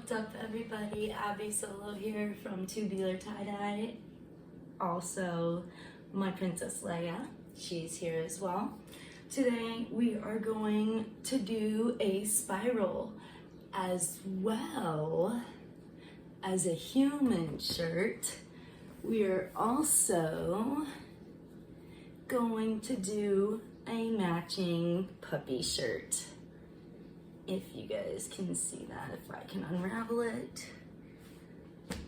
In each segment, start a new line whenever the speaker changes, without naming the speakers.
What's up, everybody? Abby Solo here from Tubular Tie-Dye. Also, my Princess Leia, she's here as well. Today, we are going to do a spiral as well as a human shirt. We are also going to do a matching puppy shirt. If you guys can see that, if I can unravel it.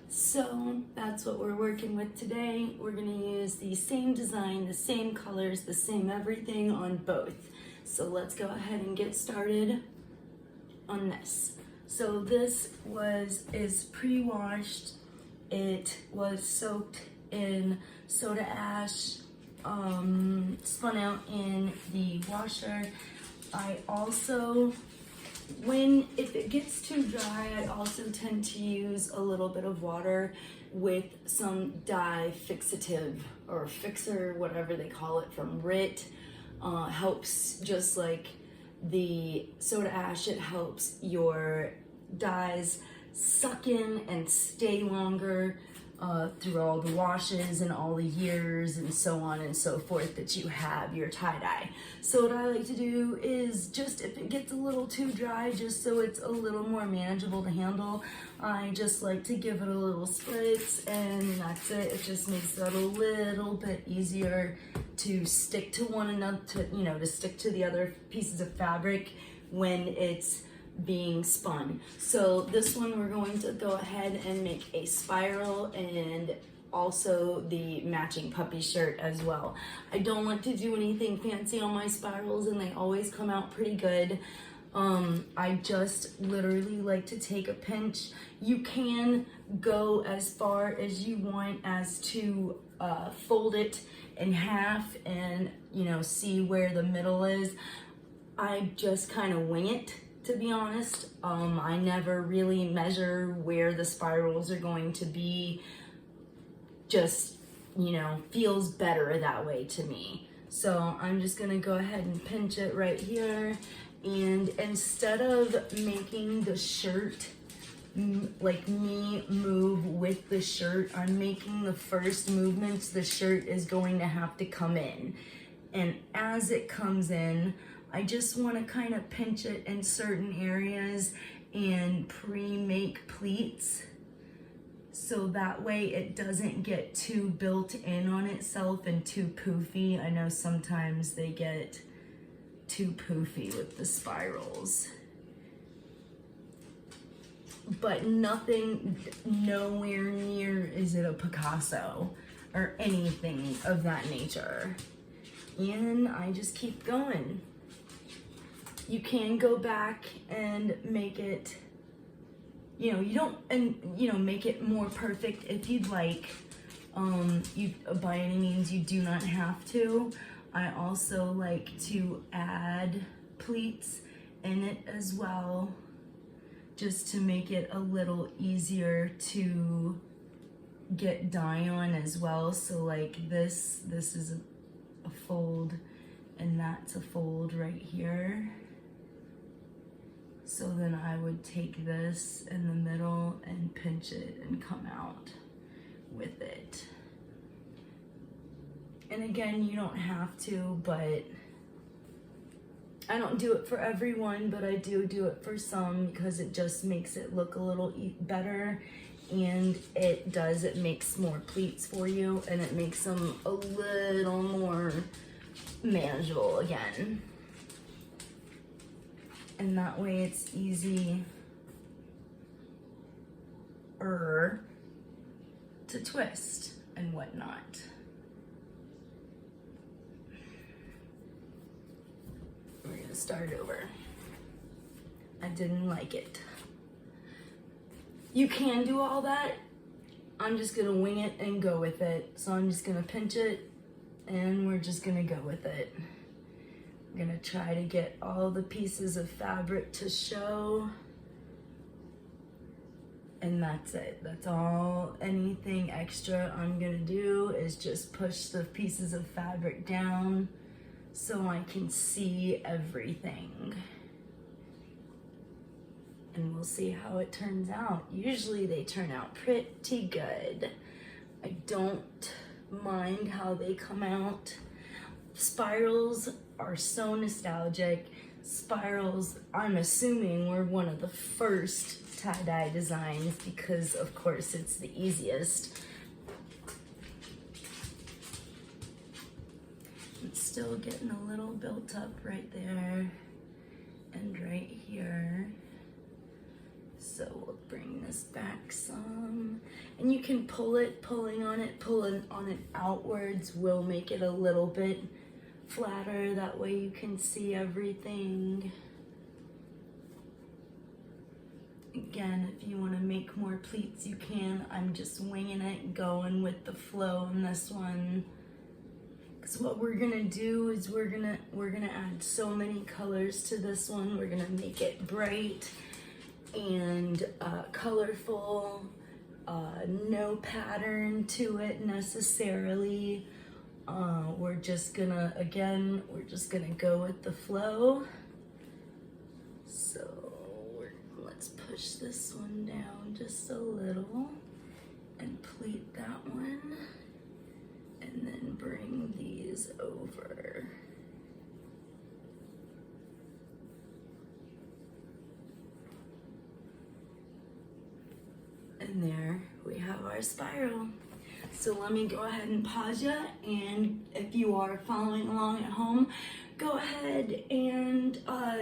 So that's what we're working with today. We're gonna use the same design, the same colors, the same everything on both. So let's go ahead and get started on this. So this is pre-washed. It was soaked in soda ash, spun out in the washer. I also, if it gets too dry, I also tend to use a little bit of water with some dye fixative or fixer, whatever they call it, from RIT. Helps, just like the soda ash, it helps your dyes suck in and stay longer through all the washes and all the years and so on and so forth that you have your tie-dye. So what I like to do is, just if it gets a little too dry, just so it's a little more manageable to handle, I just like to give it a little spritz, and that's it. It just makes it a little bit easier to stick to one another, to stick to the other pieces of fabric when it's being spun. So this one, we're going to go ahead and make a spiral and also the matching puppy shirt as well. I don't like to do anything fancy on my spirals, and they always come out pretty good. I just literally like to take a pinch. You can go as far as you want as to fold it in half and see where the middle is. I just kind of wing it, to be honest. I never really measure where the spirals are going to be. Just, feels better that way to me. So I'm just gonna go ahead and pinch it right here. And instead of making the shirt, like me move with the shirt, I'm making the first movements. The shirt is going to have to come in. And as it comes in, I just want to kind of pinch it in certain areas and pre-make pleats, so that way it doesn't get too built in on itself and too poofy. I know sometimes they get too poofy with the spirals, but nowhere near is it a Picasso or anything of that nature. And I just keep going. You can go back and make it, make it more perfect if you'd like. By any means, you do not have to. I also like to add pleats in it as well, just to make it a little easier to get dye on as well. So like this is a fold, and that's a fold right here. So then I would take this in the middle and pinch it and come out with it. And again, you don't have to, but I don't do it for everyone, but I do it for some, because it just makes it look a little better. And it makes more pleats for you, and it makes them a little more manageable again. And that way it's easy to twist and whatnot. We're gonna start over. I didn't like it. You can do all that. I'm just gonna wing it and go with it. So I'm just gonna pinch it, and we're just gonna go with it. I'm gonna try to get all the pieces of fabric to show, and that's it. That's all. Anything extra I'm gonna do is just push the pieces of fabric down so I can see everything. and we'll see how it turns out. Usually they turn out pretty good. I don't mind how they come out. Spirals are so nostalgic. Spirals, I'm assuming, were one of the first tie-dye designs because, of course, it's the easiest. It's still getting a little built up right there and right here. So we'll bring this back some. And you can pulling on it outwards will make it a little bit flatter. That way you can see everything. Again, if you want to make more pleats, you can. I'm just winging it, going with the flow in this one. Because what we're gonna do is we're gonna add so many colors to this one. We're gonna make it bright and colorful. No pattern to it necessarily. We're just gonna go with the flow. So let's push this one down just a little and pleat that one, and then bring these over. And there we have our spiral. So let me go ahead and pause you, and if you are following along at home, go ahead and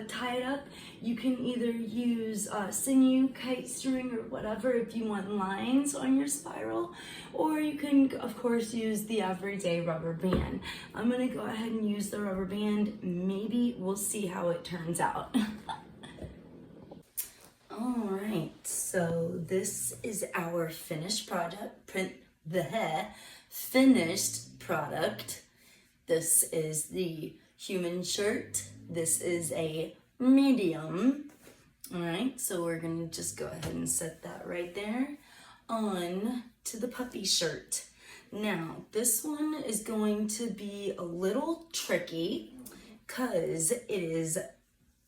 tie it up. You can either use sinew, kite string, or whatever if you want lines on your spiral, or you can, of course, use the everyday rubber band. I'm gonna go ahead and use the rubber band. Maybe we'll see how it turns out. All right, so this is our finished product. Finished product. This is the human shirt. This is a medium. All right, so we're gonna just go ahead and set that right there on to the puppy shirt. Now, this one is going to be a little tricky because it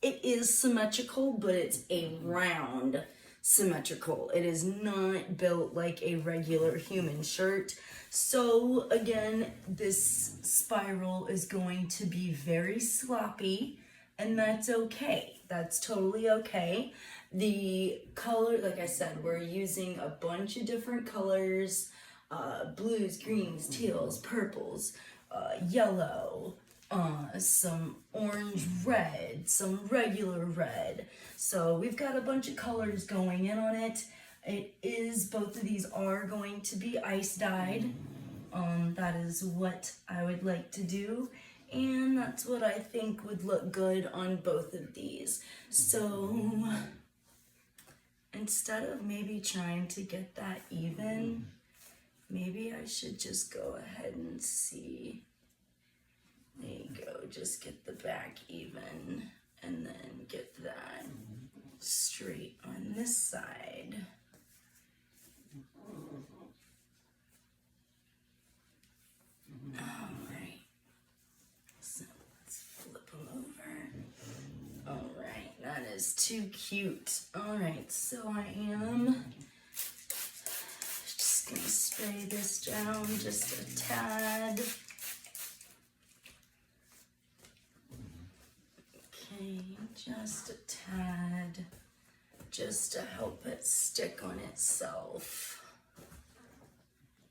is symmetrical, but it's a round symmetrical. It is not built like a regular human shirt. So again, this spiral is going to be very sloppy, and that's okay. That's totally okay. The color, like I said, we're using a bunch of different colors, blues, greens, teals, purples, yellow, some orange red, some regular red. So we've got a bunch of colors going in on it. Both of these are going to be ice dyed. That is what I would like to do. And that's what I think would look good on both of these. So instead of maybe trying to get that even, maybe I should just go ahead and see. There you go, just get the back even, and then get that straight on this side. Alright, so let's flip them over. Alright, that is too cute. Alright, so I am just gonna spray this down just a tad. Okay, just a tad, just to help it stick on itself,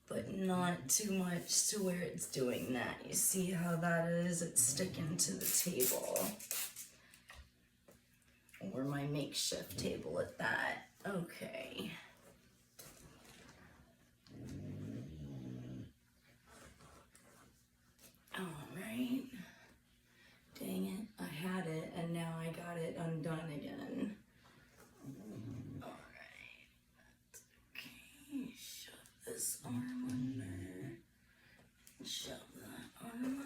but not too much to where it's doing that. You see how that is? It's sticking to the table, or my makeshift table at that. Okay. All right. Dang it, I had it and now I got it undone again. Alright, okay, shove this arm under, shove that arm under.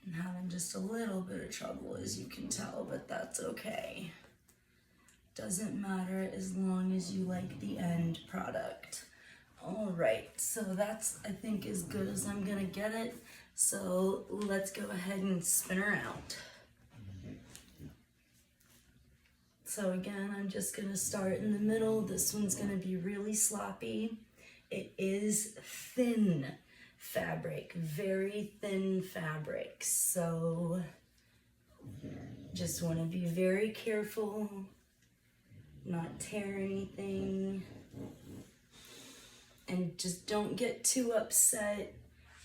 I'm having just a little bit of trouble, as you can tell, but that's okay. Doesn't matter as long as you like the end product. All right, so that's, I think, as good as I'm gonna get it. So let's go ahead and spin her out. So again, I'm just gonna start in the middle. This one's gonna be really sloppy. It is thin fabric, very thin fabric. So just wanna be very careful, not tear anything. And just don't get too upset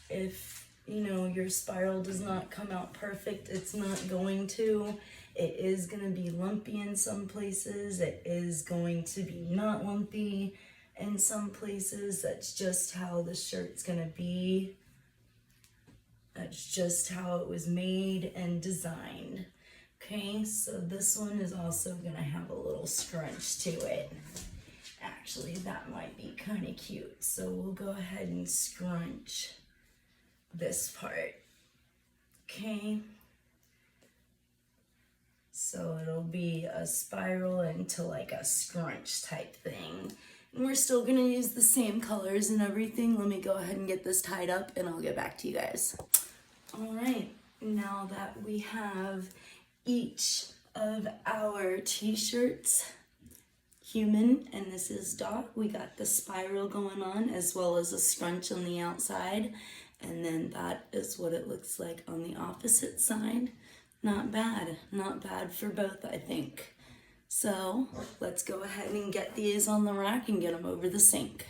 if, you know, your spiral does not come out perfect. It's not going to. It is going to be lumpy in some places. It is going to be not lumpy in some places. That's just how the shirt's going to be. That's just how it was made and designed. Okay, so this one is also going to have a little scrunch to it. Actually, that might be kind of cute. So we'll go ahead and scrunch this part. Okay. So it'll be a spiral into like a scrunch type thing. And we're still gonna use the same colors and everything. Let me go ahead and get this tied up and I'll get back to you guys. All right, now that we have each of our t-shirts, Human, and this is Dot, we got the spiral going on as well as a scrunch on the outside. And then that is what it looks like on the opposite side. Not bad for both, I think. So let's go ahead and get these on the rack and get them over the sink.